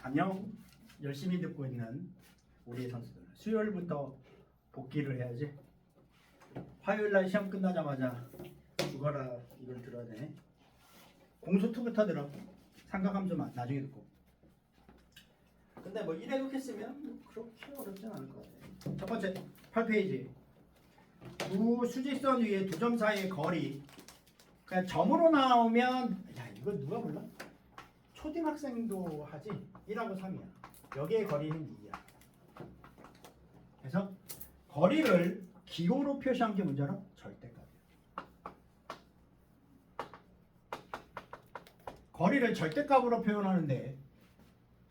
안녕. 열심히 듣고 있는 우리 선수들. 수요일부터 복귀를 해야지. 화요일날 시험 끝나자마자 죽어라 이걸 들어야 되네. 공수2부터 들어. 삼각함수 나중에 듣고. 근데 뭐 1회독 했으면 뭐 그렇게 어렵진 않을 것 같아. 첫 번째 8페이지. 두 수직선 위에 두 점 사이의 거리. 그냥 점으로 나오면 야 이거 누가 몰라? 초등학생도 하지. 1하고 3이야. 여기의 거리는 2야. 그래서 거리를 기호로 표시한 게 문제라 절대값이야. 거리를 절대값으로 표현하는데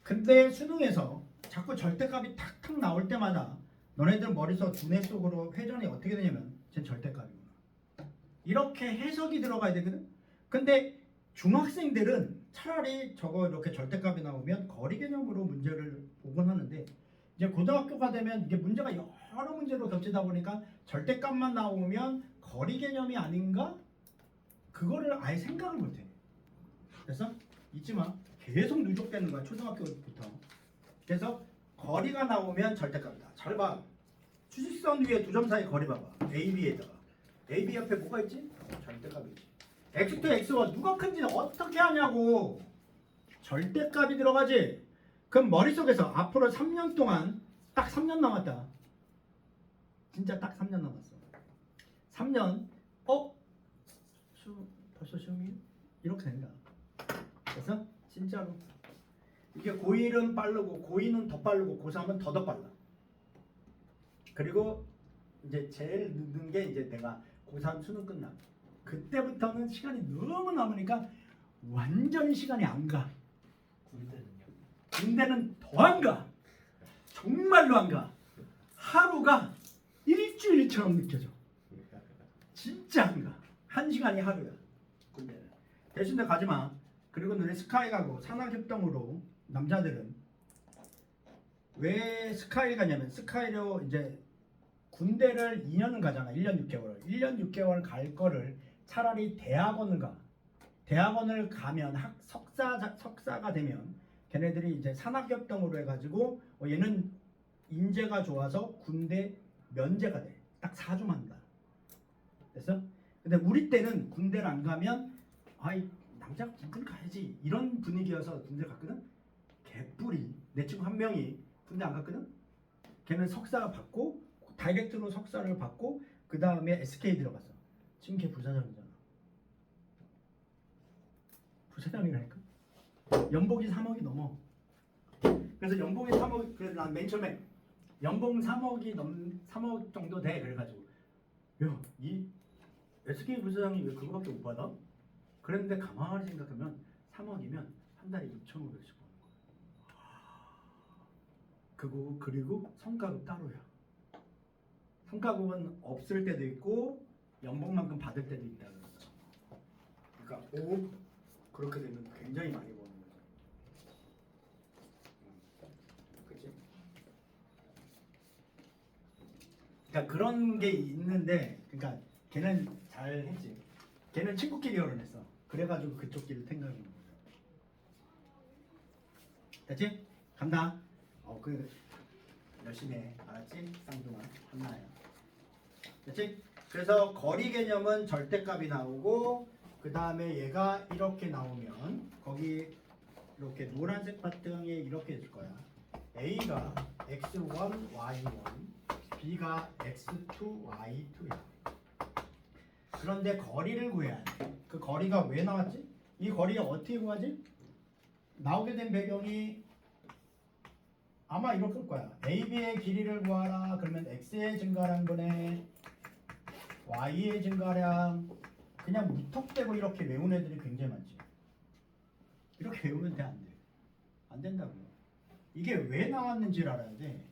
근데 수능에서 자꾸 절대값이 탁탁 나올 때마다 너네들 머릿속 두뇌 속으로 회전이 어떻게 되냐면 쟤는 절대값이구나. 이렇게 해석이 들어가야 되거든. 근데 중학생들은 차라리 저거 이렇게 절대값이 나오면 거리 개념으로 문제를 보곤 하는데 이제 고등학교가 되면 이게 문제가 여러 문제로 겹치다 보니까 절대값만 나오면 거리 개념이 아닌가? 그거를 아예 생각을 못해. 그래서 잊지 마. 계속 누적되는 거야 초등학교부터. 그래서 거리가 나오면 절대값이다. 잘 봐. 추직선 위에 두 점 사이 거리 봐봐. AB에다가 AB 옆에 뭐가 있지? 절대값이지. X2, X1 누가 큰지는 어떻게 하냐고. 절대값이 들어가지. 그럼 머릿속에서 앞으로 3년 동안 딱 3년 남았다. 진짜 딱 3년 남았어. 3년 벌써 시험이? 이렇게 된다. 그래서 진짜로 이게 고1은 빠르고 고2는 더 빠르고 고3은 더 빨라. 그리고 이제 제일 늦는 게 이제 내가 고3 수능 끝나. 그때부터는 시간이 너무 남으니까 완전히 시간이 안 가. 군대는요? 군대는 더 안 가. 정말로 안 가. 하루가 일주일처럼 느껴져. 진짜 안 가. 1시간이 하루야. 군대는. 대신에 가지 마. 그리고 너네 스카이 가고 산학협동으로 남자들은 왜 스카이 가냐면 스카이로 이제 군대를 2년은 가잖아. 1년 6개월. 1년 6개월 갈 거를 차라리 대학원을 가. 대학원을 가면 석사가 되면 걔네들이 이제 산학협동으로 해가지고 얘는 인재가 좋아서 군대 면제가 돼. 딱 4주만 한다. 됐어? 근데 우리 때는 군대를 안 가면 아이 남자가 군대 가야지 이런 분위기여서 군대 갔거든. 개뿔이. 내 친구 한 명이 군대 안 갔거든. 걔는 석사 받고 다이렉트로 석사를 받고 그 다음에 SK 들어갔어. 지금 걔 부사장이잖아. 부사장이라니까. 연봉이 3억이 넘어. 그래서 연봉이 3억. 그래서 난 맨 처음에 연봉 3억 정도 돼. 그래가지고 야, 이 SK 부사장이 왜 그거밖에 못 받아? 그랬는데 가만히 생각하면 3억이면 한 달에 2,500씩 버는 거야. 그리고 성과급 따로야. 성과급은 없을 때도 있고 연봉만큼 받을 때도 있다. 그러니까 그렇게 되면 굉장히 많이 버는 거죠. 그렇지? 그러니까 그런 게 있는데, 그러니까 걔는 잘 했지. 걔는 친구끼리 결혼했어. 그래가지고 그쪽 길을 생각하는 거야. 됐지? 간다. 열심히 해. 알았지? 쌍둥아 한나야. 됐지? 그래서 거리 개념은 절대값이 나오고 그 다음에 얘가 이렇게 나오면 거기 이렇게 노란색 바탕에 이렇게 있을 거야. A가 x1, y1, B가 x2, y2야. 그런데 거리를 구해야 돼. 그 거리가 왜 나왔지? 이 거리를 어떻게 구하지? 나오게 된 배경이 아마 이럴 거야. AB의 길이를 구하라. 그러면 X의 증가량분의 Y의 증가량. 그냥 무턱대고 이렇게 외운 애들이 굉장히 많지. 이렇게 외우면 돼, 안 돼? 안 된다고요. 이게 왜 나왔는지를 알아야 돼.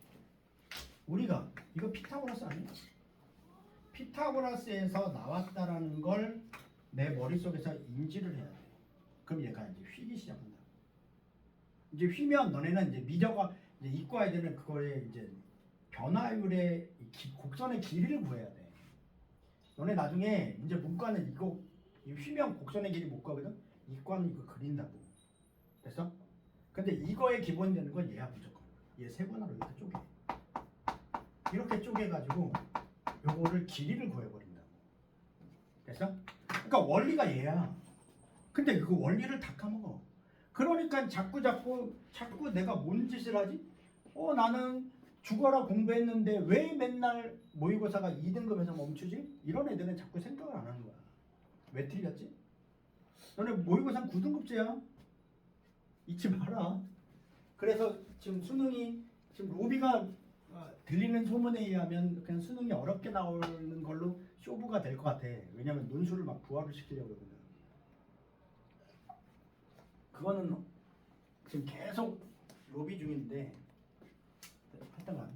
우리가 이거 피타고라스 아니야? 피타고라스에서 나왔다라는 걸 내 머릿속에서 인지를 해야 돼. 그럼 얘가 이제 휘기 시작한다. 이제 휘면 너네는 이제 미적과 이제 이과 애들은 그거에 이제 변화율의 곡선의 길이를 구해야 돼. 너네 나중에 이제 문과는 이거 휘면 곡선의 길이 못 가거든. 이과는 이거 그린다고. 됐어? 근데 이거에 기본 되는 건 얘야 무조건. 얘 세 번으로 이렇게 쪼개. 이렇게 쪼개가지고 요거를 길이를 구해버린다고. 됐어? 그러니까 원리가 얘야. 근데 그 원리를 다 까먹어. 그러니까 자꾸 내가 뭔 짓을 하지? 나는 죽어라 공부했는데 왜 맨날 모의고사가 2등급에서 멈추지? 이런 애들은 자꾸 생각을 안 하는 거야. 왜 틀렸지? 너네 모의고사 9등급제야. 잊지 마라. 그래서 지금 수능이 지금 로비가 들리는 소문에 의하면 그냥 수능이 어렵게 나오는 걸로 쇼부가 될 것 같아. 왜냐면 논술을 막 부활을 시키려고 그러거든. 그거는 지금 계속 로비 중인데 하여튼간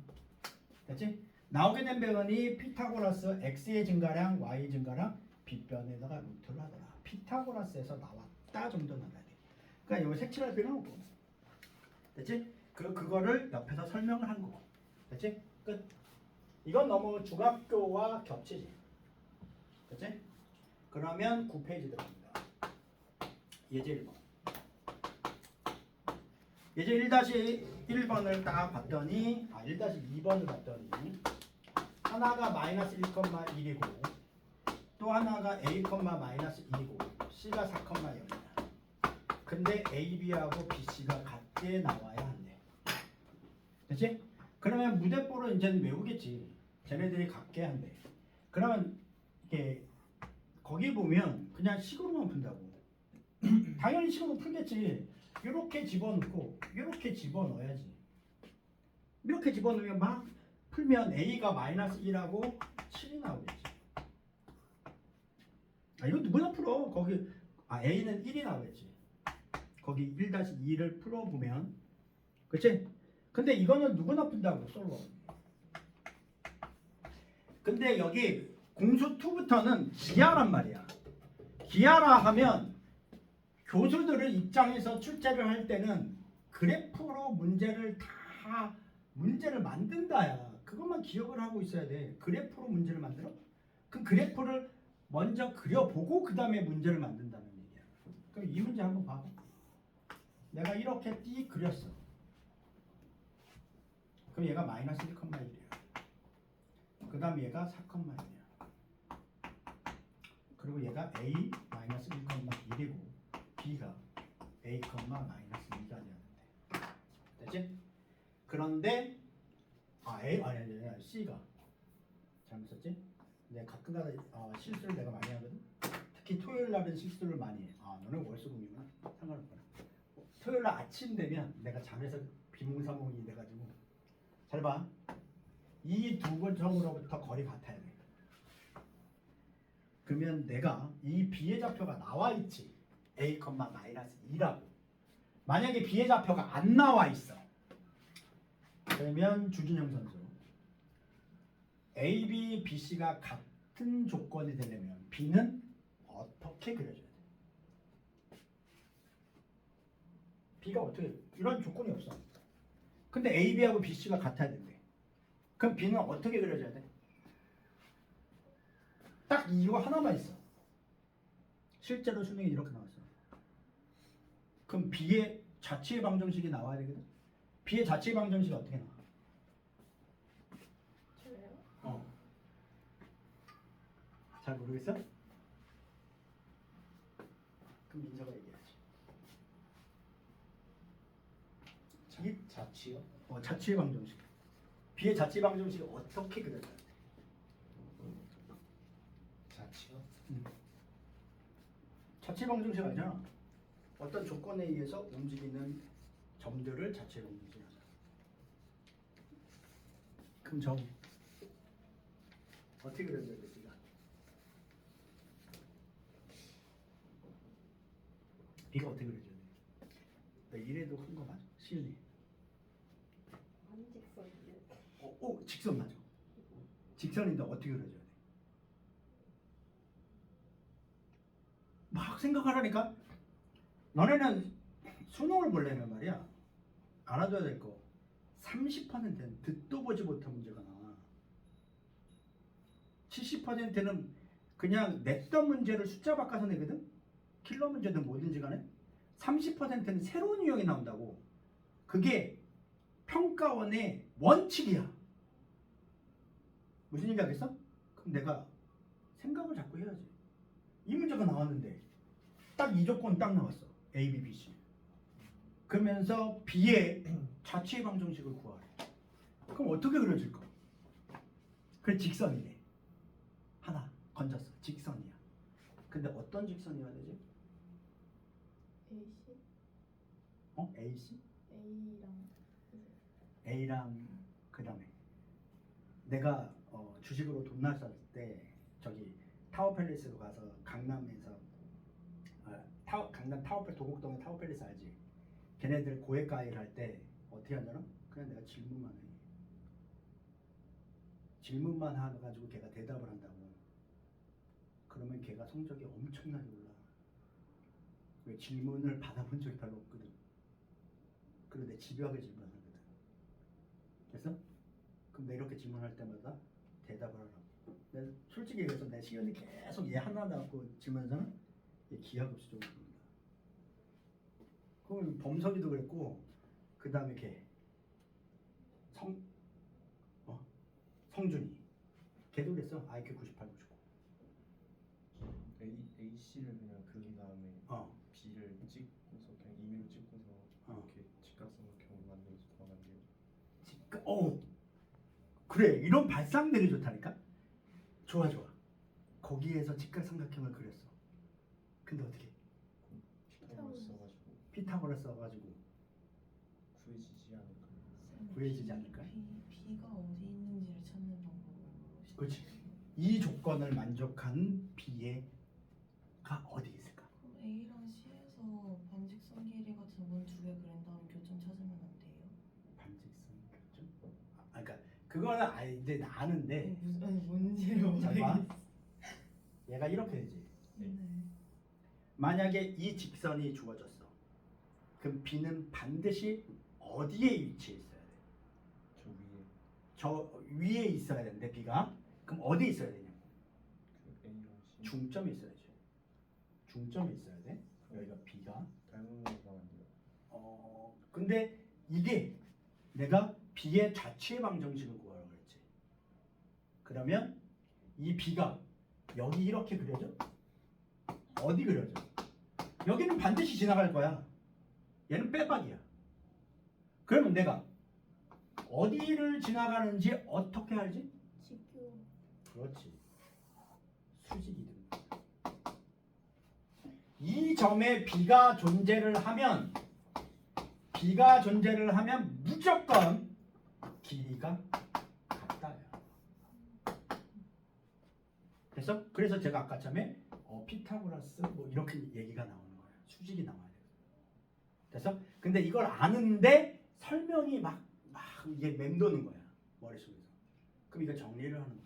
됐지? 나오게 된 배원이 피타고라스 x의 증가량 y 증가량 빗변에다가 루트를 하더라. 피타고라스에서 나왔다 정도 나와야 돼. 그러니까 이거 색칠할 필요는 없고 됐지? 그거를 옆에서 설명을 한 거고 됐지? 끝. 이건 너무 중학교와 겹치지. 됐지? 그러면 9페이지 들어갑니다. 예제 1번. 예제 1-1번을 딱 봤더니 1-2번을 봤더니 하나가 마이너스 1,1이고 또 하나가 a, 마이너스 1이고 c가 4,0이야. 근데 a, b하고 b, c가 같게 나와야 한대. 됐지? 그러면 무대뽀를 이제는 외우겠지. 쟤네들이 같게 한대. 그러면 이렇게 거기 보면 그냥 식으로만 푼다고. 당연히 식으로 풀겠지. 이렇게 집어넣고 이렇게 집어넣어야지. 이렇게 집어넣으면 막 풀면 a가 마이너스 1하고 7이 나오겠지. 이거 누구나 풀어. 거기 a는 1이 나오겠지. 거기 1-2를 풀어보면 그치? 근데 이거는 누구나 푼다고 솔로. 근데 여기 공수 2부터는 기하란 말이야. 기하라 하면 교수들을 입장에서 출제를 할 때는 그래프로 문제를 만든다야. 그것만 기억을 하고 있어야 돼. 그래프로 문제를 만들어? 그럼 그래프를 먼저 그려보고 그 다음에 문제를 만든다는 얘기야. 그럼 이 문제 한번 봐봐. 내가 이렇게 띠 그렸어. 그럼 얘가 마이너스 1,1이야. 그 다음 얘가 4,1이야. 그리고 얘가 a 마이너스 1,1이고 b가 a, 마이너스 2가 돼야 된대. 됐지? 그런데 아니 c가 잘못 썼지? 내가 가끔가다 실수를 내가 많이 하거든. 특히 토요일 날은 실수를 많이 해. 너는 월수금이구나. 상관없구나. 토요일 날 아침 되면 내가 잠에서 비몽사몽이 돼가지고 잘 봐. 이 두 근점으로부터 거리 같아야 돼. 그러면 내가 이 b의 좌표가 나와 있지. a, 마이너스 2라고. 만약에 b의 좌표가 안 나와 있어. 그러면 주준영 선수 a, b, b, c가 같은 조건이 되려면 b는 어떻게 그려줘야 돼? b가 어떻게 이런 조건이 없어. 근데 a, b하고 b, c가 같아야 된대. 그럼 b는 어떻게 그려줘야 돼? 딱 이거 하나만 있어. 실제로 수능이 이렇게 나왔어. 그럼 b의 자취의 방정식이 나와야 되거든. b의 자취의 방정식이 어떻게 나와? 저요? 잘 모르겠어? 그럼 민서가 얘기하지. 자취요? 자취의 방정식. b의 자취의 방정식이 어떻게 그려져야 돼? 자취요? 자취의 방정식 알잖아. 어떤 조건에 의해서 움직이는 점들을 자취의 방정식이라고 하잖아. 그럼 저 어떻게 그려져야 돼? b가? b가 어떻게 그려져야 돼? 나 이래도 큰 거 맞아. 시은이. 직선이요. 직선 맞아. 직선인데 어떻게 그려져야 돼? 막 생각하라니까. 너네는 수능을 보려면 말이야 알아둬야 될 거 30%는 듣도 보지 못한 문제가 나와. 70%는 그냥 냈던 문제를 숫자 바꿔서 내거든. 킬러 문제든 뭐든지 간에 30%는 새로운 유형이 나온다고. 그게 평가원의 원칙이야. 무슨 얘기 하겠어? 그럼 내가 생각을 자꾸 해야지. 이 문제가 나왔는데 딱 이 조건 딱 나왔어. A, B, B, C. 그러면서 B의 자취의 방정식을 구하래. 그럼 어떻게 그려질까? 그래 직선이래. 하나 건졌어. 직선이야. 근데 어떤 직선이어야 되지? AC? AC? A랑 A랑 그 다음에 내가 주식으로 돈 났을 때 저기 타워팰리스로 가서 강남에서 강남 타워팰 도곡동에 타워팰리스 알지? 걔네들 고액가입 할 때 어떻게 하잖아? 그냥 내가 질문만 해. 질문만 해가지고 걔가 대답을 한다고. 그러면 걔가 성적이 엄청나게 올라. 왜 질문을 받아본 적이 별로 없거든. 그리고 내 집요하게 질문하거든. 됐어? 그럼 내 이렇게 질문할 때마다 대답을 하라고. 내가 솔직히 얘기해서 내 시간이 계속 얘 하나 갖고 질문하잖아. 얘 기약 없이 좀 줍니다. 그럼 범석이도 그랬고 그 다음에 걔 성준이 걔도 그랬어. IQ 98, 99. A씨를 그냥 그린 다음에 B를 찍고서 그냥 임의로 찍고서 이렇게 직각삼각형을 만들어서 구하면 돼요. 그래 이런 발상들이 좋다니까. 좋아. 거기에서 직각삼각형을 그렸어. 근데 어떻게? 피타고라스 써가지고 구해지지 않을까? B가 어디 있는지를 찾는 방법으로. 그렇지. 이 조건을 만족한 B가 어디 있을까? 그럼 A랑 C에서 반직선 길이 같은 원 두 개 그린 다음 교점 찾으면 안 돼요? 반직선 교점? 그러니까 그거는 이제 아는데. 무슨 뭔지를 잘 봐. 모르겠어. 얘가 이렇게 되지. 네. 만약에 이 직선이 주어졌어. 그럼 B는 반드시 어디에 위치해 있어야 돼? 저 위에 있어야 되는데 B가 그럼 어디에 있어야 되냐? A랑 C 중점에 있어야지. 중점에 있어야 돼. 여기가 B가. 닮은 거가 안 돼요. 근데 이게 내가 B의 좌측의 방정식을 구하라고 그랬지. 그러면 이 B가 여기 이렇게 그려져? 어디 그려져? 여기는 반드시 지나갈 거야. 얘는 빼박이야. 그러면 내가 어디를 지나가는지 어떻게 알지? 직교. 그렇지. 수직이등. 이 점에 B가 존재를 하면 무조건 길이가 같다요. 그래서 제가 아까 처음에 피타고라스 뭐 이렇게 얘기가 나오는 거예요. 수직이 나와야 돼요. 됐어? 근데 이걸 아는데 설명이 막 이게 맴도는 거야. 머릿속에서. 그럼 이거 정리를 하는 거야.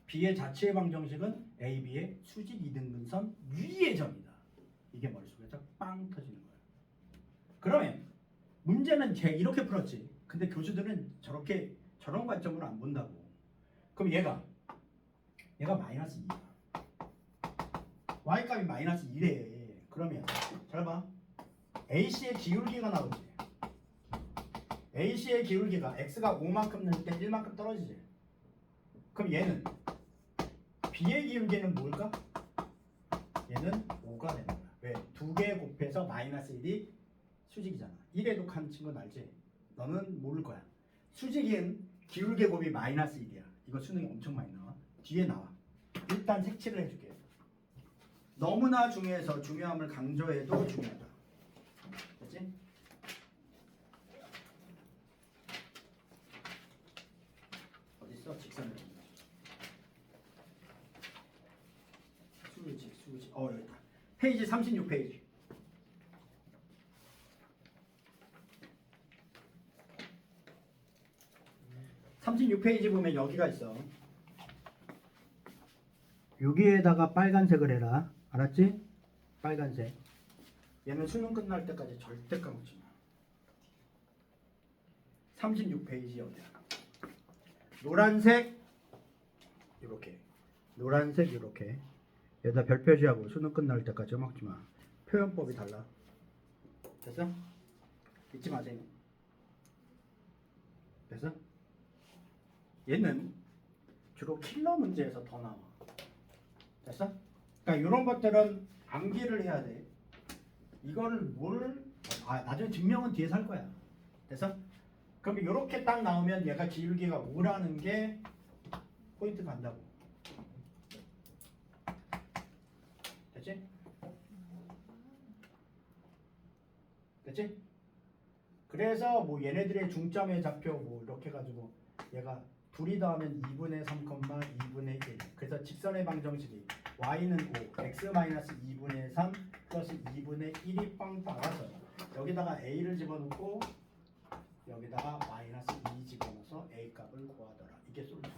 B의 자취의 방정식은 AB의 수직 이등분선 위의 점이다. 이게 머릿속에서 빵 터지는 거야. 그러면 문제는 이렇게 풀었지. 근데 교수들은 저런 관점으로 안 본다고. 그럼 얘가 마이너스 2야. Y값이 마이너스 2래. 그러면 잘 봐. AC의 기울기가 나오지. AC의 기울기가 X가 5만큼 늘 때 1만큼 떨어지지. 그럼 얘는 B의 기울기는 뭘까? 얘는 5가 되는 거야. 왜? 2개 곱해서 마이너스 1이 수직이잖아. 1에 독한 친구는 알지? 너는 모를 거야. 수직인 기울기 곱이 마이너스 1이야. 이거 수능이 엄청 많이 나와. 뒤에 나와. 일단 색칠을 해줄게. 너무나 중요해서 중요함을 강조해도 중요하다. 됐지? 어딨어? 직선을. 수직. 여기 있다. 페이지 36페이지. (36페이지) 보면 여기가 있어. 여기에다가 빨간색을 해라. 알았지? 빨간색. 얘는 수능 끝날 때까지 절대 까먹지 마. 36페이지 어디야? 노란색 이렇게. 노란색 이렇게. 여기다 별 표시하고 수능 끝날 때까지 까먹지 마. 표현법이 달라. 됐어? 잊지 마세요. 그래서 얘는 주로 킬러 문제에서 더 나와. 됐어? 그러니까 이런 것들은 암기를 해야 돼. 이거를 나중에 증명은 뒤에서 할 거야. 됐어? 그럼 이렇게 딱 나오면 얘가 기울기가 5라는 게 포인트 간다고. 됐지? 됐지? 그래서 뭐 얘네들의 중점의 좌표 뭐 이렇게 해가지고 얘가 둘이 더하면 2분의 3, 2분의 1. 그래서 직선의 방정식이 y는 5, x-2분의 3 플러스 2분의 1이 빵 나와서 여기다가 a를 집어넣고 여기다가 마이너스 2 집어넣어서 a 값을 구하더라. 이게 솔루션.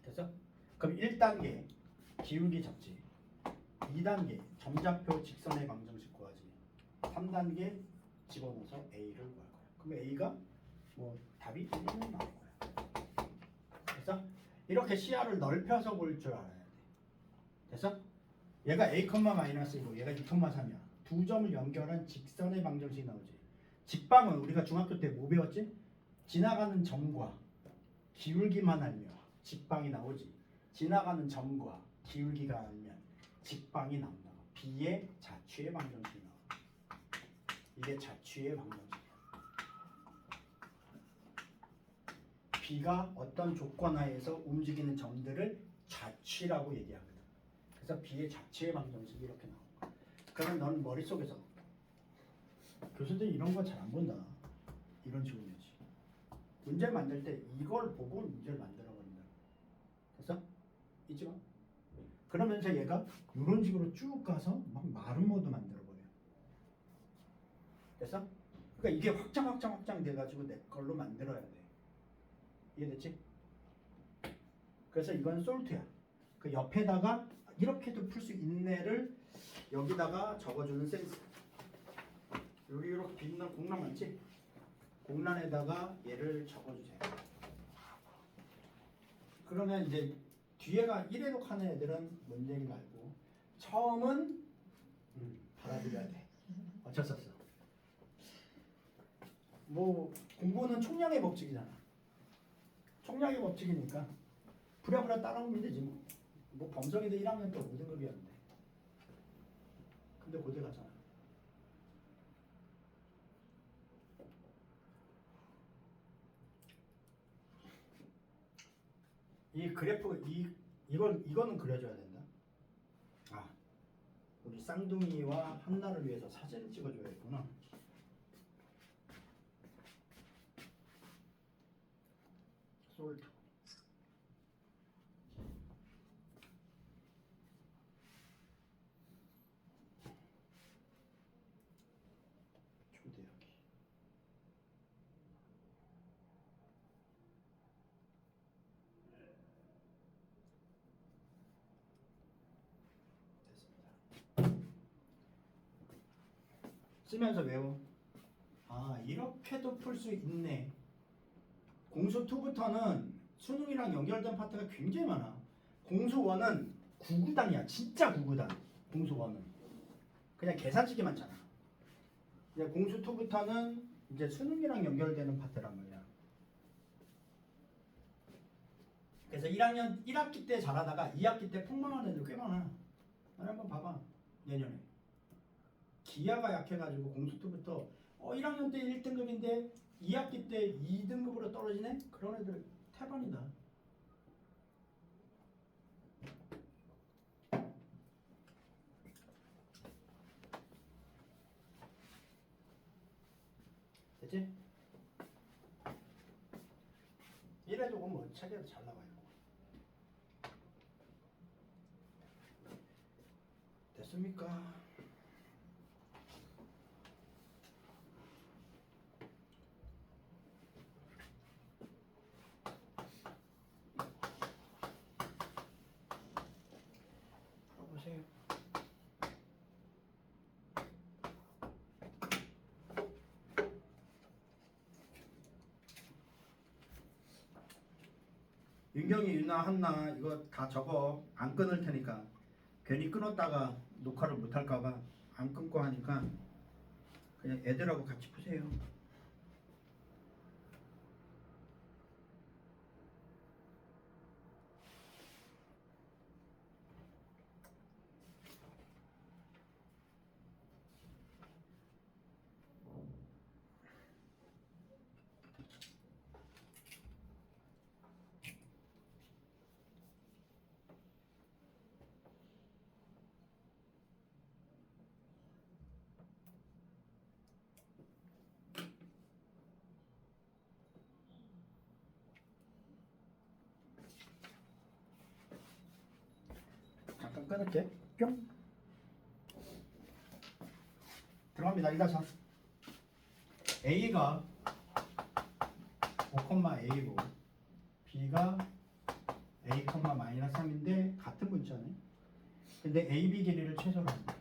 됐어? 그럼 1단계 기울기 잡지, 2단계 점좌표 직선의 방정식 구하지, 3단계 집어넣어서 a를 구할 거야. 그럼 a가 뭐 답이 1은 나올 거야. 됐어? 이렇게 시야를 넓혀서 볼 줄 알아야 돼. 됐어? 얘가 a, 마이너스이고 얘가 2,3이야. 두 점을 연결한 직선의 방정식이 나오지. 직방은 우리가 중학교 때 뭐 배웠지? 지나가는 점과 기울기만 알면 직방이 나오지. 지나가는 점과 기울기가 알면 직방이 나온다. b의 자취의 방정식이 나와. 이게 자취의 방정식이야. b가 어떤 조건 하에서 움직이는 점들을 자취라고 얘기하거든. 그래서 b의 자취의 방정식이 이렇게 나와. 그러면 너는 머릿속에서 교수들이 이런 거 잘 안 본다. 이런 식으로 되지. 문제 만들 때 이걸 보고 문제를 만들어 버린다. 됐어? 잊지 마. 그러면서 얘가 이런 식으로 쭉 가서 막 마른 모드 만들어 버려. 됐어? 그러니까 이게 확장 돼가지고 내 걸로 만들어야 돼. 이해됐지? 그래서 이건 솔트야. 그 옆에다가 이렇게도 풀 수 있네를 여기다가 적어주는 센스. 여기 이렇게 빛난 공란 많지? 공란에다가 얘를 적어주세요. 그러면 이제 뒤에가 1회독 하는 애들은 문제인 거 알고 처음은 받아들여야 돼. 어쩔 수 없어. 뭐 공부는 총량의 법칙이잖아. 총량의 법칙이니까 부랴부랴 따라오면 되지 뭐. 뭐 범성이도 1학년 때 5등급이었는데 근데 고대 갔잖아. 이 그래프 이거는 그려줘야 된다. 아, 우리 쌍둥이와 한나를 위해서 사진을 찍어줘야겠구나. 솔트. 초대하기. 됐습니다. 쓰면서 외워. 아, 이렇게도 풀 수 있네. 공수 2부터는 수능이랑 연결된 파트가 굉장히 많아. 공수 1은 구구단이야. 진짜 구구단. 공수 1은 그냥 계산식이 많잖아. 이제 공수 2부터는 이제 수능이랑 연결되는 파트란 말이야. 그래서 1학년 1학기 때 잘하다가 2학기 때 폭망하는 애들 꽤 많아. 한번 봐봐. 내년에 기아가 약해가지고 공수 2부터 1학년 때 1등급인데 2학기 때 2등급으로 떨어지네? 그런 애들 태반이다. 됐지? 이래도 뭐 책에도 잘 나와요. 됐습니까? 보세요. 윤경이, 유나, 한나 이거 다 적어. 안 끊을 테니까. 괜히 끊었다가 녹화를 못 할까봐 안 끊고 하니까 그냥 애들하고 같이 푸세요. 잠깐 끊을게. 뿅. 들어갑니다. 1-3. A가 5,A고 B가 A, 마이너스 3인데 같은 문자네. 근데 AB 길이를 최소로 한다.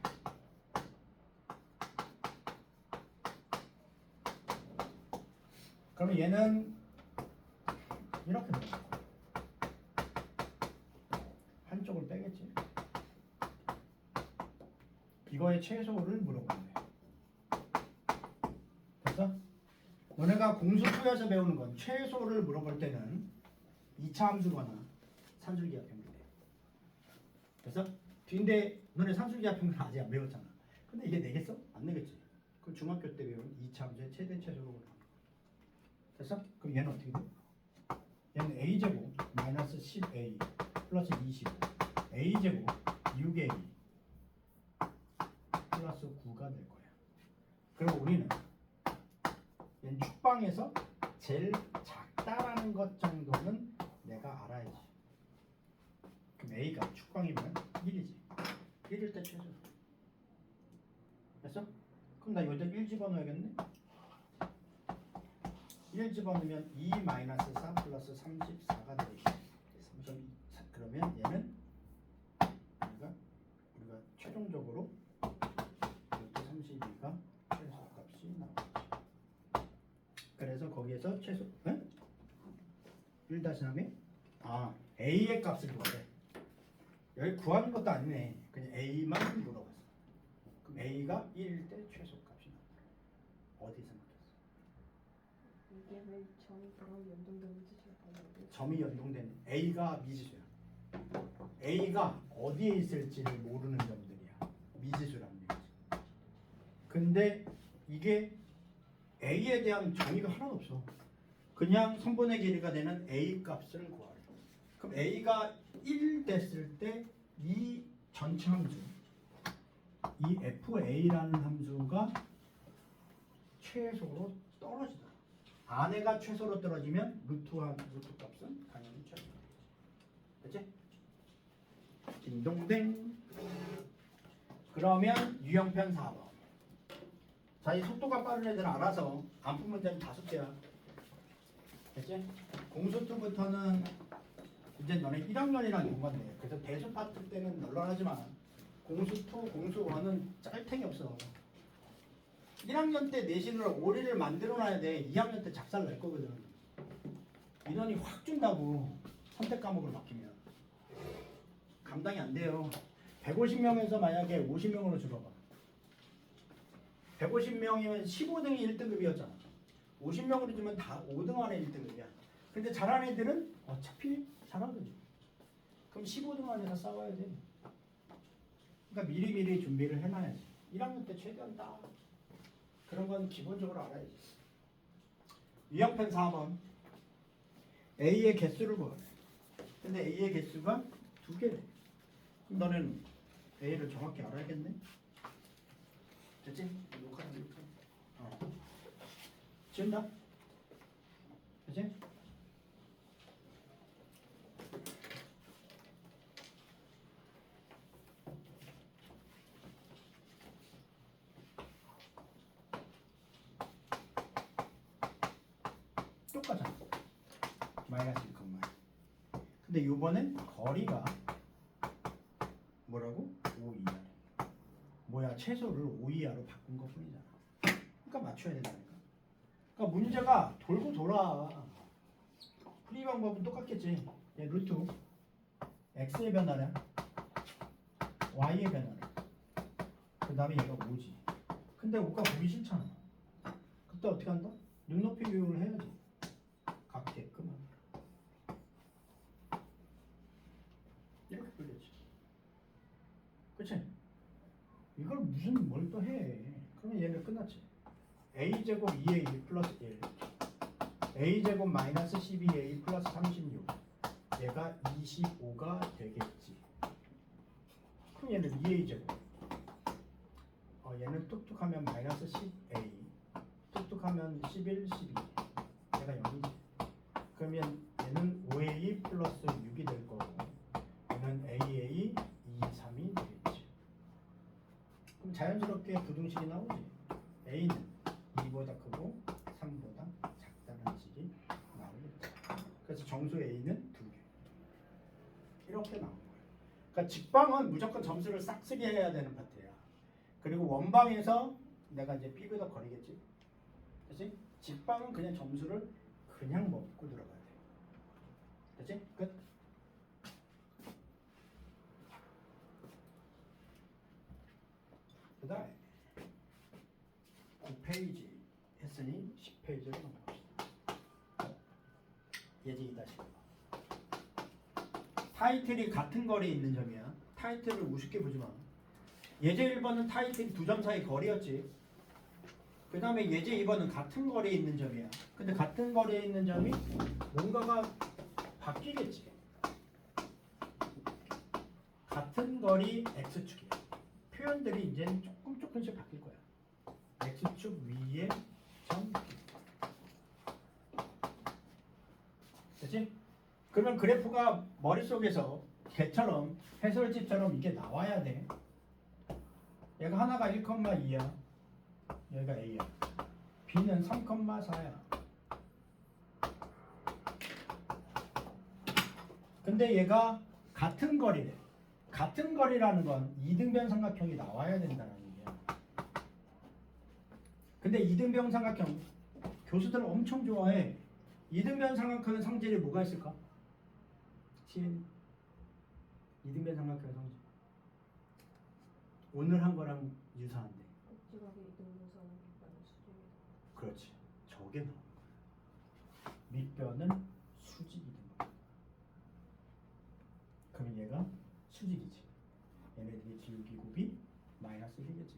그러면 얘는 이렇게 되는 거야. 한쪽을 빼겠지. 이거의 최소를 물어보는 거야. 됐어? 너네가 공수표에서 배우는 건 최소를 물어볼 때는 2차 함수거나 산술기하평균 돼. 됐어? 뒤인데 너네 산술기하평균 아직 안 배웠잖아. 근데 이게 내겠어? 안 내겠지. 그 중학교 때 배운 2차 함수의 최대 최소로 물어보는 거야. 됐어? 그럼 얘는 어떻게 돼? 얘는 a제곱 마이너스 10a 플러스 25 a제곱 6a 플러스 9가 될 거야. 그리고 우리는 얘는 축방에서 제일 작다라는 것 정도는 내가 알아야지. 그럼 a가 축방이면 1이지. 1일 때 최소. 됐어? 그럼 나 여기다 1 집어넣어야겠네? 1 집어넣으면 2 마이너스 4 플러스 34가 되겠지. 34. 그러면 얘는 우리가 최종적으로 이렇게 32가 최소값이 나오겠지. 그래서 거기에서 최소 1-3에 A의 값을 구하래. 여기 구하는 것도 아니네. 그냥 A만 물어봤어. 그럼 A가 1일 때 최소값이 나와. 어디서 맞췄어? 이게 왜 점이 그런 연동된 미지수가 나오는 점이 연동된 A가 미지수야. A가 어디에 있을지를 모르는 점들이야. 미지수란 얘기지. 근데 이게 A에 대한 정의가 하나도 없어. 그냥 선분의 길이가 되는 A 값을 구하래. 그럼 A가 1 됐을 때 이 전체 함수, 이 FA라는 함수가 최소로 떨어지더라. 안에가 최소로 떨어지면 루트 값은 당연히 최소로 되지. 됐지? 딩동댕. 그러면 유형편 4번. 자, 이 속도가 빠른 애들은 알아서 안 푼 문제는 5개야. 됐지? 공수2부터는 이제 너네 1학년이랑 연관돼. 그래서 대수 파트 때는 널널하지만 공수2, 공수1은 짤탱이 없어. 1학년 때 내신으로 오리를 만들어놔야 돼. 2학년 때 작살 날 거거든. 인원이 확 준다고 선택 과목을 맡기면 감당이 안 돼요. 150명에서 만약에 50명으로 줄어봐. 150명이면 15등이 1등급이었잖아. 50명으로 주면 다 5등 안에 1등급이야. 근데 잘하는 애들은 어차피 잘하거든. 그럼 15등 안에서 싸워야 돼. 그러니까 미리미리 준비를 해놔야지. 1학년 때 최대한 딱 그런 건 기본적으로 알아야지. 유형편 4번. A의 개수를 구하래. 근데 A의 개수가 2개래. 그럼 너는 A를 정확히 알아야겠네. 됐지? 욕하는 이렇게. 지운다. 됐지? 똑같잖아. 마이너스 1,. 근데 요번엔 거리가 뭐라고? 5 이하래. 뭐야, 최소를 5 이하로 바꾼 것 뿐이잖아. 그러니까 맞춰야 된다니까. 그러니까 문제가 돌고 돌아. 풀이 방법은 똑같겠지. 얘 루트 x의 변화량, y의 변화량. 그 다음에 얘가 5지. 근데 5가 보기 싫잖아. 그때 어떻게 한다? 눈높이 비율을 해야지. 같게끔. 이렇게 돌렸지. 그치? 이걸 무슨 뭘 또 해. 그러면 얘는 끝났지. a제곱 2a 플러스 1 a제곱 마이너스 12a 플러스 36 얘가 25가 되겠지. 그럼 얘는 2a제곱 얘는 뚝뚝하면 마이너스 10a 뚝뚝하면 11, 12 얘가 0이지. 그러면 얘는 5a 플러스 6이 될 거고 얘는 aa 2, 3이 되겠지. 그럼 자연스럽게 부등식이 나오지. a는 2보다 크고 3보다 작다는 식이 나오겠죠. 그래서 정수 a는 2개 이렇게 나온 거예요. 그러니까 직방은 무조건 점수를 싹쓰게 해야 되는 파트야. 그리고 원방에서 내가 이제 B보다 거리겠지. 그치? 직방은 그냥 점수를 그냥 먹고 들어가야 돼. 그치? 끝. 그 다음에 9페이지 했으니 10페이지로 넘어갑시다. 예제 2-1. 타이틀이 같은 거리에 있는 점이야. 타이틀을 우습게 보지 마. 예제 1번은 타이틀이 두 점 사이 거리였지. 그 다음에 예제 2번은 같은 거리에 있는 점이야. 근데 같은 거리에 있는 점이 뭔가가 바뀌겠지. 같은 거리 x축이야. 표현들이 이제는 조금씩 바뀔 거야. x축 위에 점. 그치? 그러면 그래프가 머릿속에서 개처럼 해설집처럼 이게 나와야 돼. 얘가 하나가 1,2야. 여기가 A야. B는 3,4야. 근데 얘가 같은 거리래. 같은 거리라는 건 이등변 삼각형이 나와야 된다는 얘기야. 근데 이등변 삼각형 교수들 엄청 좋아해. 이등변 삼각형의 성질이 뭐가 있을까? 신 이등변 삼각형의 성질. 오늘 한 거랑 유사한데. 꼭지각의 이등분선은 수직이다. 그렇지. 저게 나오는 거야. 밑변은 수직이 된 거야. 그러면 얘가 수직이지. 얘네들이 기울기 곱이 마이너스 1이겠지.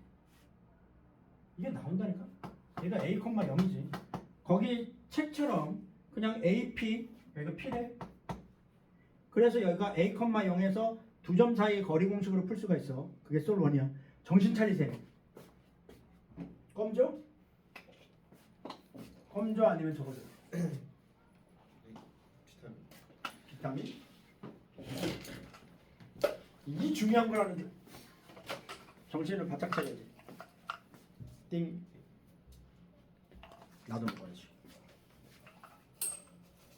이게 나온다니까? 얘가 a, 0이지. 거기 책처럼 그냥 AP, 여기가 P래. 그래서 여기가 a, 0에서 두 점 사이의 거리 공식으로 풀 수가 있어. 그게 솔1이야. 정신 차리세요. 껌죠? 껌죠 아니면 저거죠? 비타민. 비타민? 이게 중요한 거라는데 정신을 바짝 차려야지. 띵. 나도 먹어야지.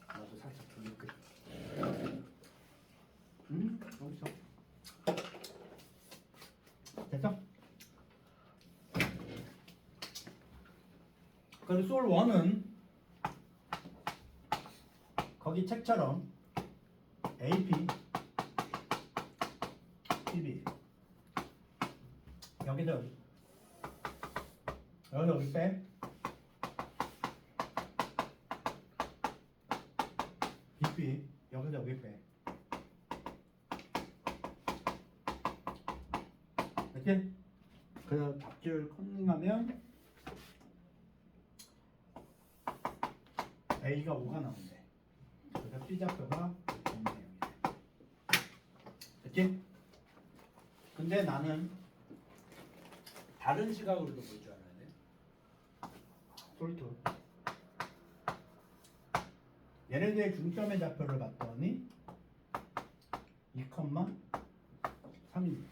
나도 살짝 돌릴 거. 여기 있어. 됐어? 그래서 솔1은 거기 책처럼 AP, PB 여기서 여기 빼 BP 여기서 여기 빼 이렇게 그래서 답지를 컨닝하면 A가 5가 나온대. 그래서 B좌표가 0이야. 됐지? 근데 나는 다른 시각으로도 볼 줄 알아야 돼. 솔투. 얘네들의 중점의 좌표를 봤더니 2,3이네.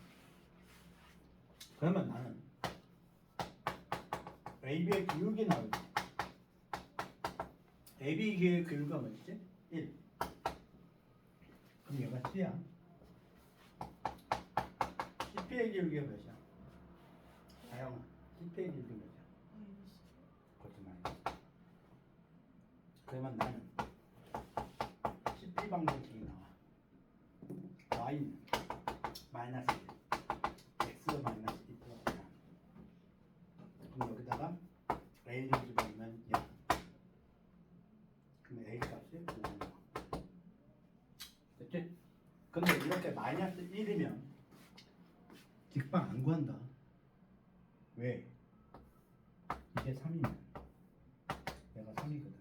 그러면 나는 AB의 기울기 나오지. AB 기울기가 뭐였지? 1. 그럼 얘가 C야. CP의 기울기가 몇이야? 다영아, CP의 기울기 몇이야? 거짓말. 그러면 나는 CP 방정식이 나와. Y는 마이너스 1, X 마이너스 2 플러스 3. A를 집어넣으면 0. 그럼 A 값이 5 나와. 됐지? 근데 이렇게 마이너스 1이면 직방 안 구한다. 왜? 이게 3이면 얘가 3이거든.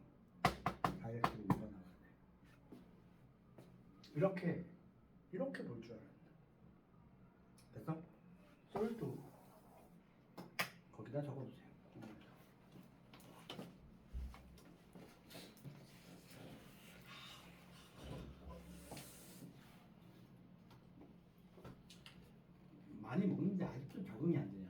다이렉트로 2가 나가네. 이렇게 볼 줄 알았다. 됐어? 솔도 거기다 적어주세요. 많이 먹는데 아직도 적응이 안 되냐?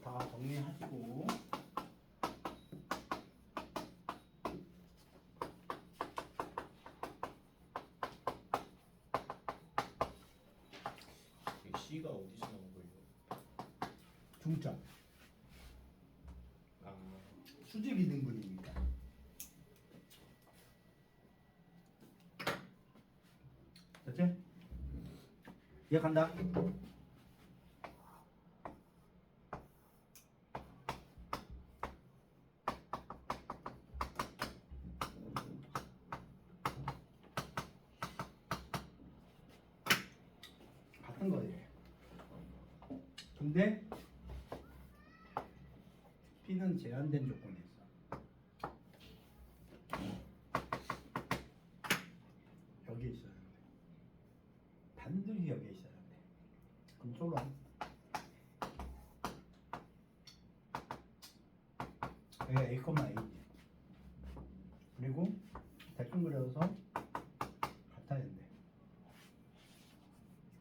다 정리하시고 이 C가 어디서 나온 거예요? 중점 아, 수직 이등분이니까. 됐지? 이해간다? 같은 거예요. 근데 P는 제한된 조건이 있어. 여기에 있어야 돼. 반드시 여기에 있어야 돼. 그럼 솔로 여기가 A, A지. 그리고 대충 그려서 같아야 된대.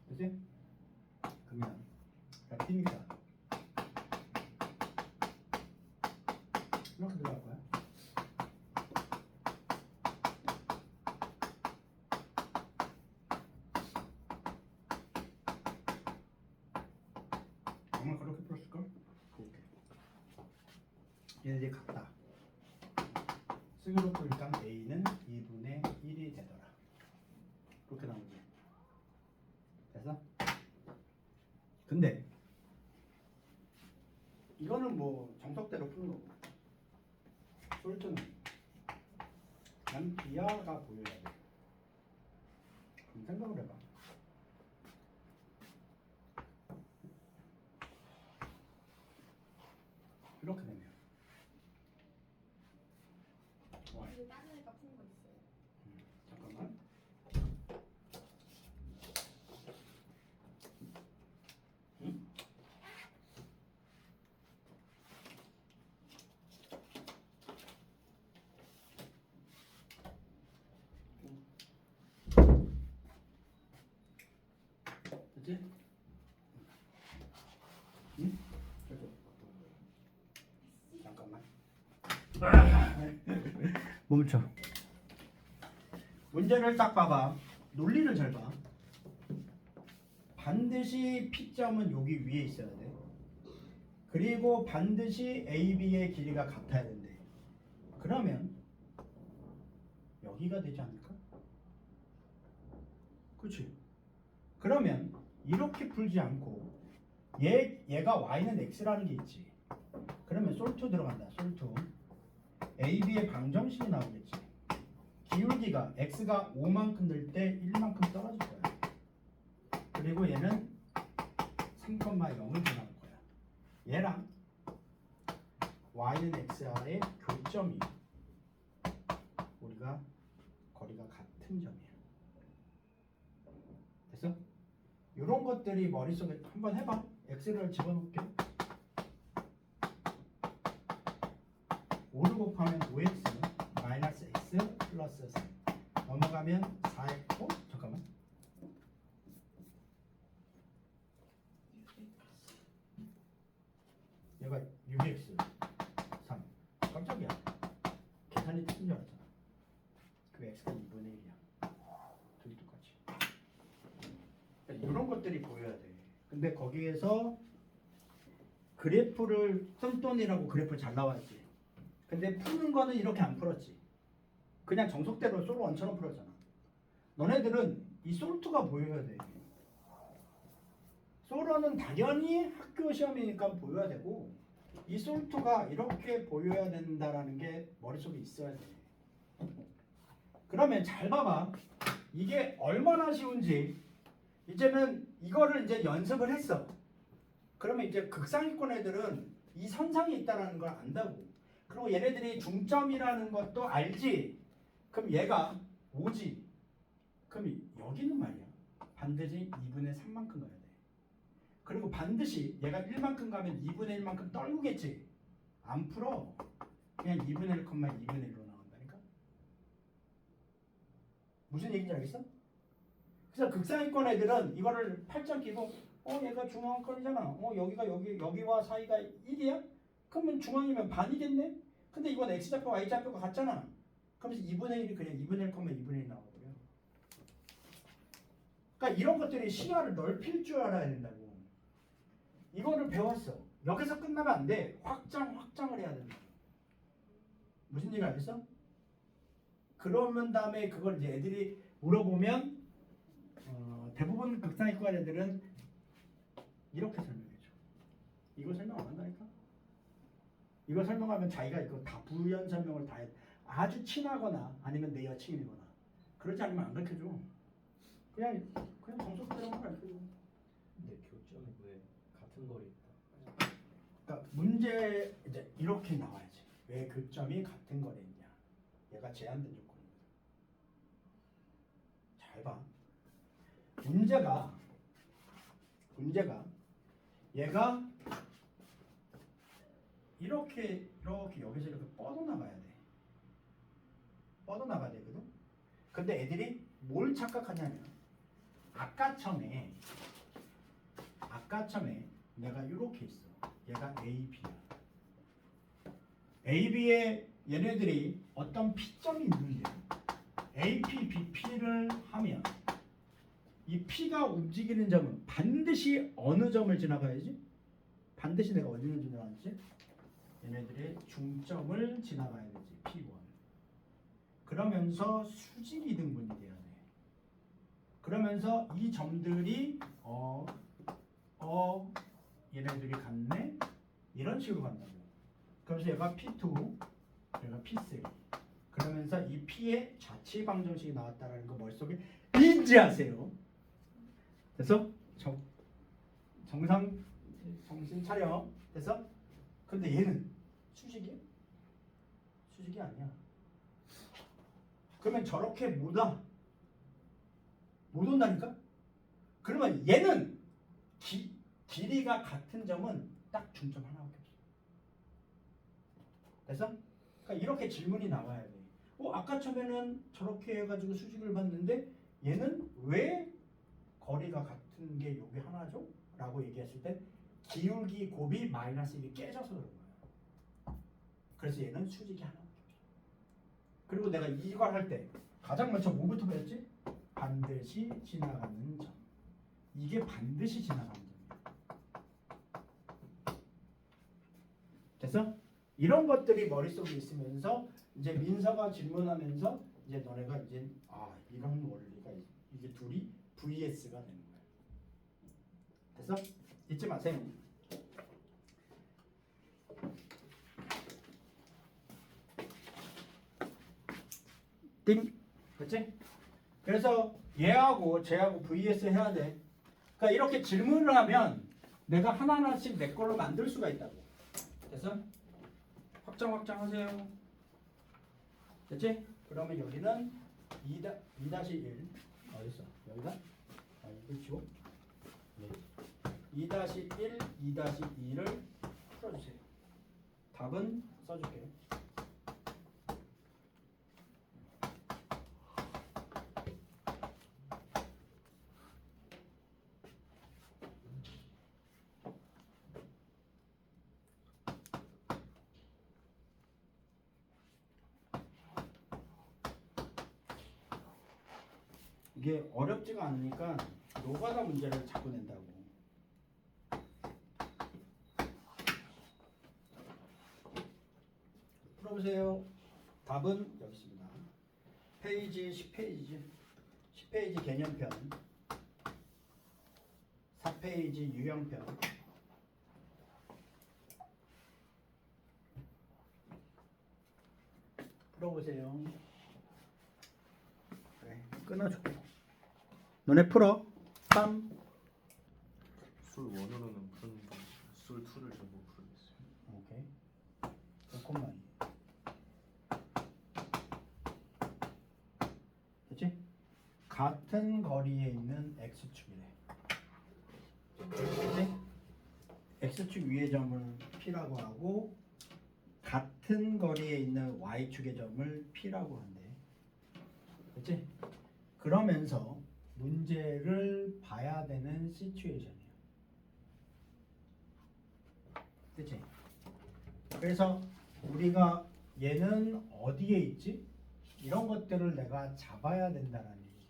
그치? 그러면 P니까 이렇게 들어갈 거야. 정말 그렇게 풀었을걸? 볼게. 얘네들이 같다. 승으로 풀니까 A는 2분의 1이 되더라. 그렇게 나오지. 됐어? 근데 이거는 뭐 정석대로 푸는 거고, 솔트는 난 비하가 보여야 돼. 그럼 생각을 해봐. 이렇게 되면 Y. 근데 다른 애가 푼 거 있어요. 잠깐만. 응? 됐지? 응? 됐어. 잠깐만. 멈춰. 문제를 딱 봐봐. 논리를 잘 봐. 반드시 P점은 여기 위에 있어야 돼. 그리고 반드시 AB의 길이가 같아야 된대. 그러면 여기가 되지 않을까? 그렇지. 그러면 이렇게 풀지 않고 얘가 y는 x라는 게 있지. 그러면 솔트 들어간다. 솔트. AB의 방정식이 나오겠지. 기울기가 x가 5만큼 될 때 1만큼 떨어질 거야. 그리고 얘는 3,0을 지나갈 거야. 얘랑 y는 x와의 교점이 우리가 거리가 같은 점이야. 됐어? 이런 것들이 머릿속에 한번 해봐. x를 집어넣을게. 5를 곱하면 5x 마이너스 x 플러스 3 넘어가면 4x 잠깐만 얘가 6x 3 깜짝이야. 계산이 틀린 줄 알았잖아. 그 x가 2분의 1이야. 둘이 똑같이. 그러니까 이런 것들이 보여야 돼. 근데 거기에서 그래프를 똠똠이라고 그래프 잘 나왔지. 근데 푸는 거는 이렇게 안 풀었지. 그냥 정석대로 솔원처럼 풀었잖아. 너네들은 이 솔트가 보여야 돼. 솔원은 당연히 학교 시험이니까 보여야 되고 이 솔트가 이렇게 보여야 된다라는 게 머릿속에 있어야 돼. 그러면 잘 봐봐. 이게 얼마나 쉬운지 이제는 이거를 이제 연습을 했어. 그러면 이제 극상위권 애들은 이 선상이 있다는 걸 안다고. 그리고 얘네들이 중점이라는 것도 알지. 그럼 얘가 5지. 그럼 여기는 말이야. 반드시 2분의 3만큼 가야 돼. 그리고 반드시 얘가 1만큼 가면 2분의 1만큼 떨구겠지. 안 풀어. 그냥 2분의 1, 2분의 1로 나온다니까. 무슨 얘기인지 알겠어? 그래서 극상위권 애들은 이거를 8점 끼고 얘가 중앙권이잖아. 여기와 사이가 1이야? 그러면 중앙이면 반이겠네? 근데 이건 x좌표, y좌표가 같잖아. 그러면서 2분의 1이 그냥 2분의 1, 2분의 1 나와버려. 그러니까 이런 것들이 시야를 넓힐 줄 알아야 된다고. 이거를 배웠어. 여기서 끝나면 안 돼. 확장을 해야 된다. 무슨 얘기 알겠어? 그러면 다음에 그걸 이제 애들이 물어보면 대부분 극상위권 애들은 이렇게 설명해줘. 이거 설명 안 한다니까? 이거 설명하면 자기가 이거 다 부연 설명을 다 해. 아주 친하거나 아니면 내 여친이거나 그러지 않으면 안 가르쳐줘. 그냥 정석대로만 가르쳐줘. 근데 교점이 왜 같은 거리 있다? 그러니까 문제 이제 이렇게 나와야지. 왜 교점이 같은 거리에 있냐. 얘가 제한된 조건입니다. 잘 봐. 문제가 얘가 이렇게 여기서 이렇게 뻗어나가야 돼. 뻗어나가야 되거든. 근데 애들이 뭘 착각하냐면 아까 처음에 내가 이렇게 있어. 얘가 A, B야. A, B에 얘네들이 어떤 P점이 있는데 A, P, B, P를 하면 이 P가 움직이는 점은 반드시 어느 점을 지나가야지? 반드시 내가 어디를 지나가야지? 얘네들의 중점을 지나가야 되지. P1. 그러면서 수직이 등분이 돼야 돼. 그러면서 이 점들이 얘네들이 같네? 이런 식으로 간다고. 그래서 얘가 P2, 얘가 P3. 그러면서 이 P의 좌치 방정식이 나왔다는 거 머릿속에 인지하세요. 됐어? 정신 차려. 됐어? 근데 얘는 수직이야? 수직이 아니야. 그러면 저렇게 못 온다니까? 그러면 얘는 길이가 같은 점은 딱 중점 하나밖에 없어. 됐어? 그러니까 이렇게 질문이 나와야 돼. 아까 처음에는 저렇게 해가지고 수직을 봤는데 얘는 왜 거리가 같은 게 여기 하나죠? 라고 얘기했을 때 기울기 곱이 마이너스 1이 깨져서 그런 거야. 그래서 얘는 수직이 하나밖에 없어. 그리고 내가 이걸 할 때 가장 먼저 뭐부터 배웠지? 반드시 지나가는 점. 이게 반드시 지나가는 점이야. 됐어? 이런 것들이 머릿속에 있으면서 이제 민서가 질문하면서 이제 너네가 이제 이런 원리가 이게 둘이 VS가 되는 거야. 됐어? 잊지 마세요. 띵. 그치? 그래서 얘하고 쟤하고 vs 해야 돼. 그러니까 이렇게 질문을 하면 내가 하나하나씩 내 걸로 만들 수가 있다고. 됐어? 확장하세요. 됐지? 그러면 여기는 2-1 어딨어? 여기다? 이거 지워? 네. 2-1, 2-2를 풀어주세요. 답은 써줄게요. 이게 어렵지가 않으니까 노가다 문제를 자꾸 낸다고. 풀어보세요. 답은 여기 있습니다. 페이지 10페이지 10페이지 개념편 4페이지 유형편 풀어보세요. 그래, 끊어줄게. 너네 풀어. 3. 술 1으로는 푸는데 술 2를 좀 못 풀겠어요. 오케이. 조금만. 됐지? 같은 거리에 있는 x축이래. 됐지? x축 위의 점을 p라고 하고 같은 거리에 있는 y축의 점을 p라고 한대. 됐지? 그러면서 문제를 봐야 되는 시츄에이션이야. 그치? 그래서 우리가 얘는 어디에 있지? 이런 것들을 내가 잡아야 된다는 얘기지.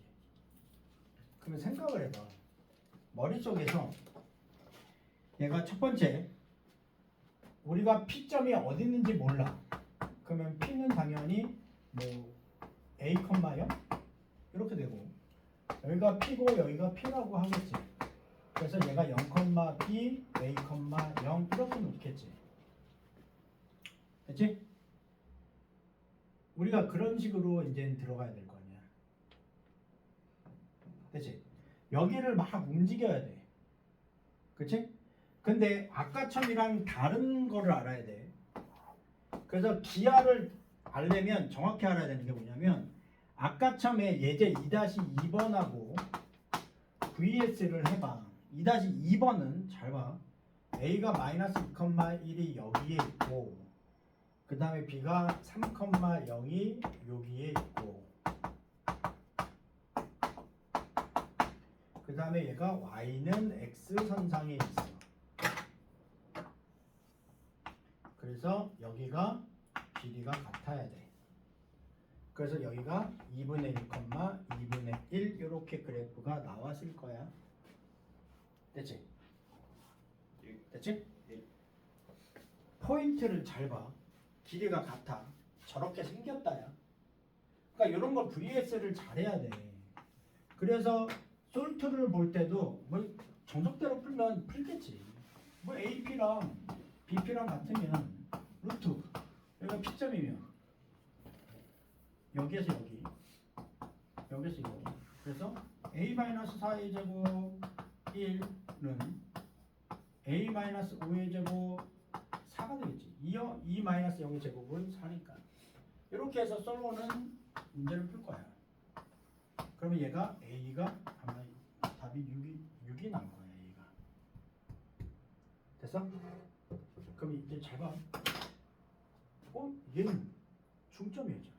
그러면 생각을 해봐. 머릿속에서 얘가 첫 번째 우리가 P점이 어디 있는지 몰라. 그러면 P는 당연히 뭐 A, 0 이렇게 되고 여기가 P고 여기가 P라고 하겠지. 그래서 얘가 0, B, A, 0 이렇게 놓겠지. 됐지? 우리가 그런 식으로 이제 들어가야 될 거 아니야. 됐지? 여기를 막 움직여야 돼. 그치? 근데 아까처럼이랑 다른 거를 알아야 돼. 그래서 기하를 알려면 정확히 알아야 되는 게 뭐냐면 아까 처음에 예제 2-2번하고 vs를 해봐. 2-2번은 잘 봐. a가 마이너스 2,1이 여기에 있고 그 다음에 b가 3,0이 여기에 있고 그 다음에 얘가 y는 x선상에 있어. 그래서 여기가 길이가 같아야 돼. 그래서 여기가 2분의 1, 2분의 1 이렇게 그래프가 나왔을 거야. 됐지? 됐지? 포인트를 잘 봐. 길이가 같아. 저렇게 생겼다야. 그러니까 이런 걸 VS를 잘해야 돼. 그래서 솔트를 볼 때도 뭐 정석대로 풀면 풀겠지. 뭐 AP랑 BP랑 같으면 루트 여기가 P점이면 여기에서 여기 여기에서 여기 그래서 A-4의 제곱 1은 A-5의 제곱 4가 되겠지. 2-0의 제곱은 4니까 이렇게 해서 솔로는 문제를 풀 거야. 그러면 얘가 A가 아마 답이 6이 나올 거야. A가 됐어? 그럼 이제 잘 봐. 얘는 중점이었잖아.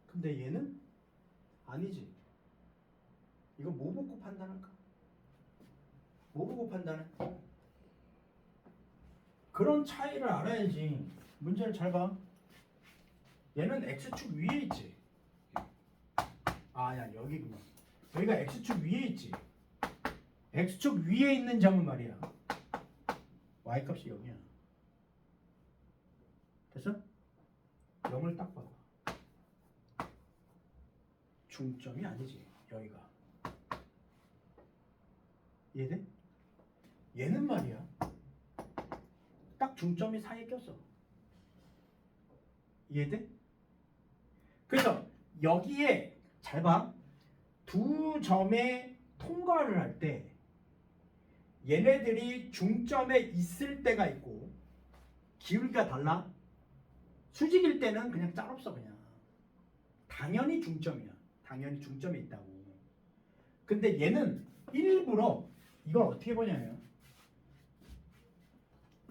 근데 얘는 아니지. 이거 뭐 보고 판단할까? 뭐 보고 판단해? 그런 차이를 알아야지. 문제를 잘 봐. 얘는 x축 위에 있지. 야 여기구나. 여기가 x축 위에 있지. x축 위에 있는 점은 말이야. y값이 0이야. 됐어? 0을 딱 봐. 중점이 아니지. 여기가. 이해돼? 얘는 말이야 딱 중점이 사이에 꼈어. 이해돼? 그래서 여기에 잘 봐. 두 점에 통과를 할 때 얘네들이 중점에 있을 때가 있고 기울기가 달라. 수직일 때는 그냥 짤 없어. 그냥 당연히 중점이야. 당연히 중점에 있다고. 근데 얘는 일부러 이걸 어떻게 보냐면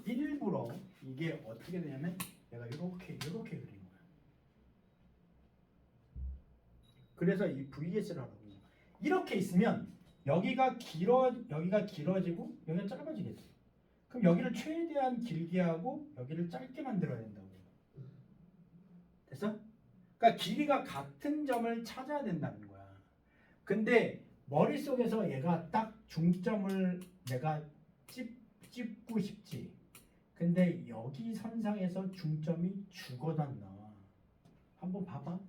일부러 이게 어떻게 되냐면 내가 이렇게 그리는 거야. 그래서 이 VS를 하라고. 이렇게 있으면 여기가 길어지고 여기가 짧아지겠지. 그럼 여기를 최대한 길게 하고 여기를 짧게 만들어야 된다고. 됐어? 그러니까 길이가 같은 점을 찾아야 된다는 거야. 근데 머릿속에서 얘가 딱 중점을 내가 찝고 싶지. 근데 여기 선상에서 중점이 죽어도 안 나와. 한번 봐봐.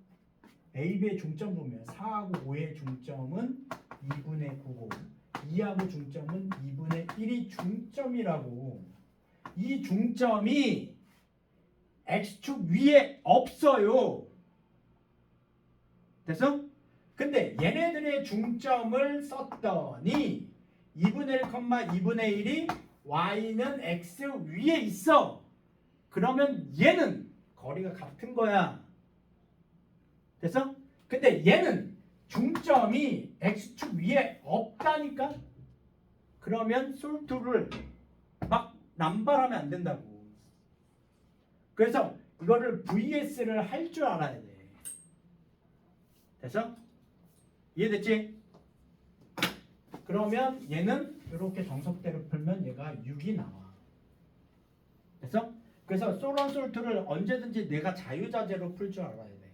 AB의 중점 보면 4하고 5의 중점은 2분의 9고 2하고 중점은 2분의 1이 중점이라고. 이 중점이 X축 위에 없어요. 됐어? 근데 얘네들의 중점을 썼더니 2분의 1, 2분의 1이 Y는 X 위에 있어. 그러면 얘는 거리가 같은 거야. 됐어? 근데 얘는 중점이 X축 위에 없다니까? 그러면 솔투를 막 남발하면 안 된다고. 그래서 이거를 VS를 할 줄 알아야 돼. 됐어? 이해됐지? 그러면 얘는 이렇게 정석대로 풀면 얘가 6이 나와. 됐어? 그래서 솔원 솔투를 언제든지 내가 자유자재로 풀 줄 알아야 돼.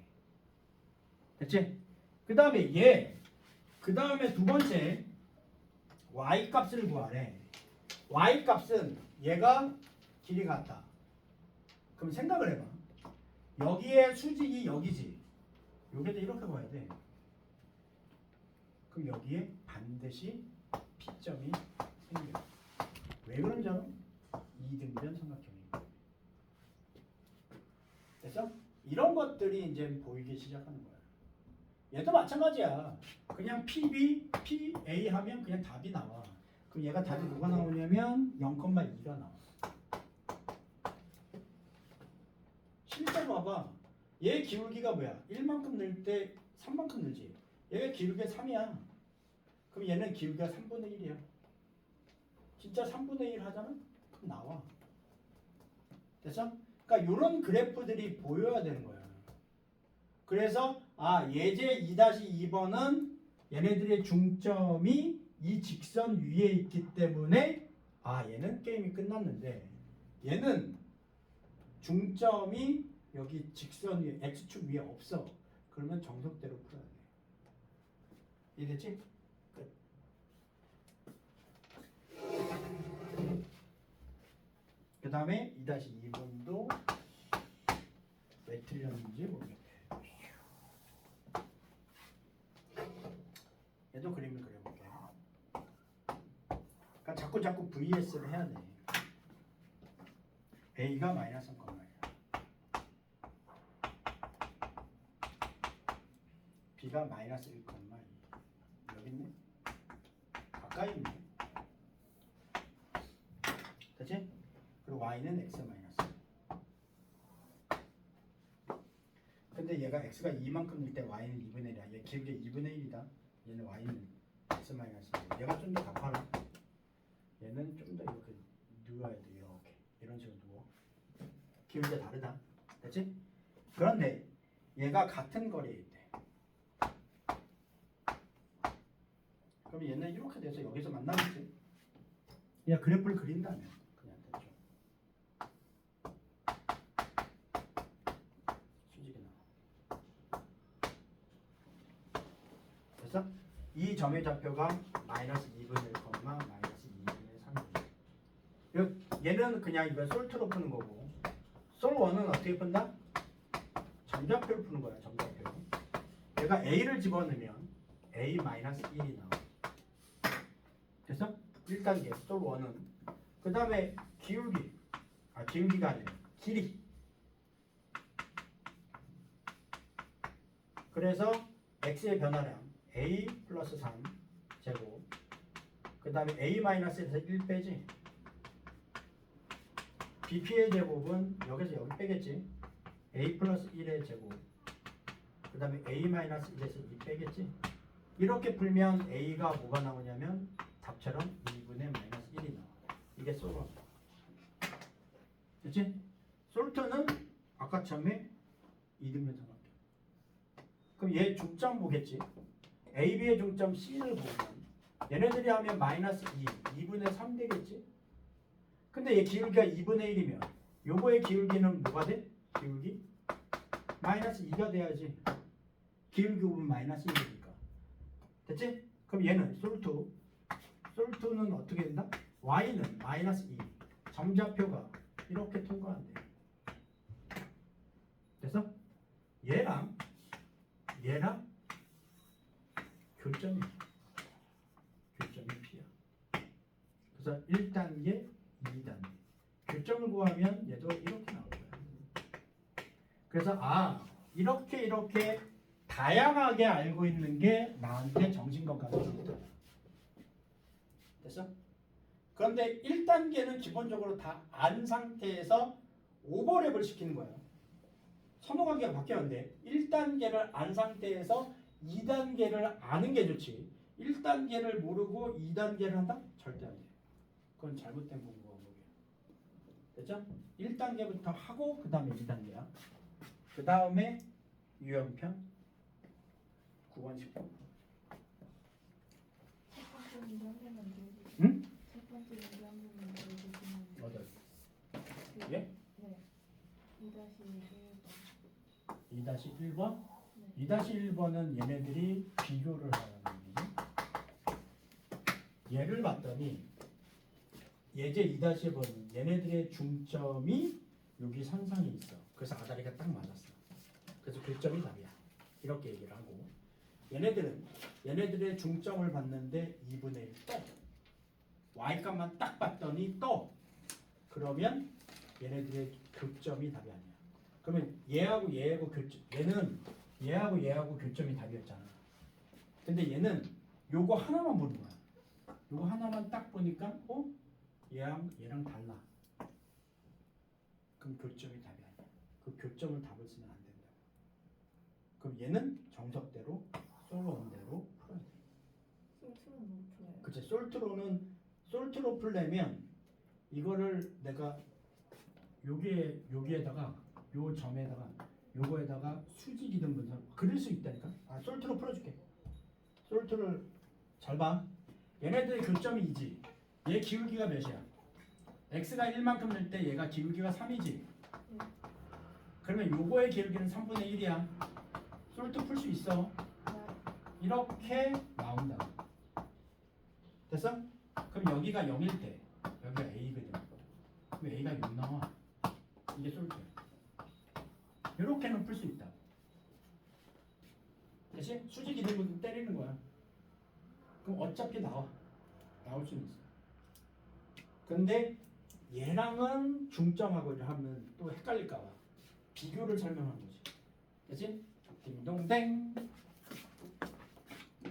됐지? 그 다음에 그 다음에 두 번째 y 값을 구하래. y 값은 얘가 길이 같다. 그럼 생각을 해봐. 여기에 수직이 여기지. 여기도 이렇게 봐야 돼. 그럼 여기에 반드시 P점이 생겨. 왜 그런지 알아? 이등변 삼각형이고. 됐어? 이런 것들이 이제 보이기 시작하는 거야. 얘도 마찬가지야. 그냥 PB, PA 하면 그냥 답이 나와. 그럼 얘가 답이 뭐가 나오냐면 0,2가 나와. 실제로 봐봐. 얘 기울기가 뭐야? 1만큼 늘 때 3만큼 늘지. 얘가 기울기가 3이야. 그럼 얘는 기울기가 3분의 1이야. 진짜 3분의 1 하잖아? 그럼 나와. 됐어? 그러니까 이런 그래프들이 보여야 되는 거야. 그래서 예제 2-2번은 얘네들의 중점이 이 직선 위에 있기 때문에 얘는 게임이 끝났는데 얘는 중점이 여기 직선 위에 X축 위에 없어. 그러면 정석대로 풀어야 돼. 이해됐지? 끝. 그 다음에 2-2번도 왜 틀렸는지 모르겠네. 얘도 그림을 그려볼게. 그러니까 자꾸 VS를 해야 돼. A가 마이너스 3,1 B가 마이너스 1,2 여기 있네? 가까이 있네. 됐지? 그리고 Y는 X 마이너스. 근데 얘가 X가 2만큼 일 때 Y는 2분의 1이야. 얘 기울기 2분의 1이다. 얘는 Y는 X 마이너스. 얘가 좀 더 가파라. 얘는 좀 더 이렇게 누워야 돼. 이렇게. 이런 식으로 누워. 기울기가 다르다. 됐지? 그런데 얘가 같은 거리에 있대. 그럼 얘는 이렇게 돼서 여기서 만나겠지? 그냥 그래프를 그린다면 그냥 됐죠. 수직이 나와. 됐어? 이 점의 좌표가 마이너스 2분의 1, 마이너스 2분의 3. 얘는 그냥 이거 솔트로 푸는 거고, 솔1은 어떻게 푼다? 점좌표를 푸는 거야. 점좌표. 얘가 A를 집어넣으면 A 마이너스 1이 나와. 됐어? 1단계 솔 1은. 그 다음에 기울기가 아니라 길이. 그래서 x의 변화량 a 플러스 3 제곱. 그 다음에 a 마이너스에서 1 빼지. bp의 제곱은 여기서 여기 빼겠지. a 플러스 1의 제곱. 그 다음에 a 마이너스 1에서 2 빼겠지. 이렇게 풀면 a가 뭐가 나오냐면 답처럼 2분의 마이너스 1이 나와. 이게 솔원. 그치? 솔트는 아까 처음에 이등변 삼각형. 그럼 얘 중점 보겠지. a, b의 중점 c를 보면 얘네들이 하면 마이너스 2분의 3 되겠지. 근데 얘 기울기가 2분의 1이면 요거의 기울기는 뭐가 돼? 기울기? 마이너스 2가 돼야지. 기울기 보면 마이너스 1이니까. 됐지? 그럼 얘는 솔트는 어떻게 된다? y는 마이너스 2. 정좌표가 이렇게 통과한대. 됐어? 얘랑 교점이 P야. 그래서 1단계, 2단계. 교점을 구하면 얘도 이렇게 나올 거야. 그래서 이렇게 다양하게 알고 있는 게 나한테 정신건강이 좋다. 됐어? 그런데 1단계는 기본적으로 다 안 상태에서 오버랩을 시키는 거예요. 선호관계가 바뀌었는데 1단계를 안 상태에서 2단계를 아는 게 좋지. 1단계를 모르고 2단계를 한다? 절대 안 돼. 그건 잘못된 공부가 뭐예요. 됐죠? 1단계부터 하고 그 다음에 2단계야. 그 다음에 유형편 9번 10번. 첫 번째 문제 한 번만 더 해주세요. 응? 첫 번째 문제 한 번만 더 해주시면. 어디? 네. 예? 2-1번. 2-1번? 2-1번은 얘네들이 비교를 하는 얘기. 얘를 봤더니 예제 2-1번은 얘네들의 중점이 여기 선상에 있어. 그래서 아다리가 딱 맞았어. 그래서 교점이 답이야. 이렇게 얘기를 하고 얘네들의 중점을 봤는데 2분의 1 떠. y값만 딱 봤더니 떠. 그러면 얘네들의 교점이 답이 아니야. 그러면 얘하고 교점, 얘하고 교점이 답이었잖아. 근데 얘는 요거 하나만 보는 거야. 요거 하나만 딱 보니까 얘랑 달라. 그럼 교점이 답이 아니야. 그 교점을 답을 쓰면 안 된다. 그럼 얘는 정석대로 솔원대로 풀어야 돼. 솔트는 못 풀어요. 그치. 솔트로 풀려면 이거를 내가 여기에다가 요 점에다가 요거에다가 수직이든 분선 그릴 수 있다니까. 솔트로 풀어줄게. 솔트를 잘 봐. 얘네들의 교점이 2지. 얘 기울기가 몇이야? x가 1만큼 될 때 얘가 기울기가 3이지. 그러면 요거의 기울기는 3분의 1이야. 솔트 풀 수 있어. 이렇게 나온다. 됐어? 그럼 여기가 0일 때 여기가 a거든. 그럼 a가 6 나와. 이게 솔트야. 이렇게는 풀 수 있다. 대신 수직 이등분 때리는 거야. 그럼 어차피 나올 수는 있어. 근데 얘랑은 중점하고 하면 또 헷갈릴까봐 비교를 설명한 거지. 그치? 딩동댕.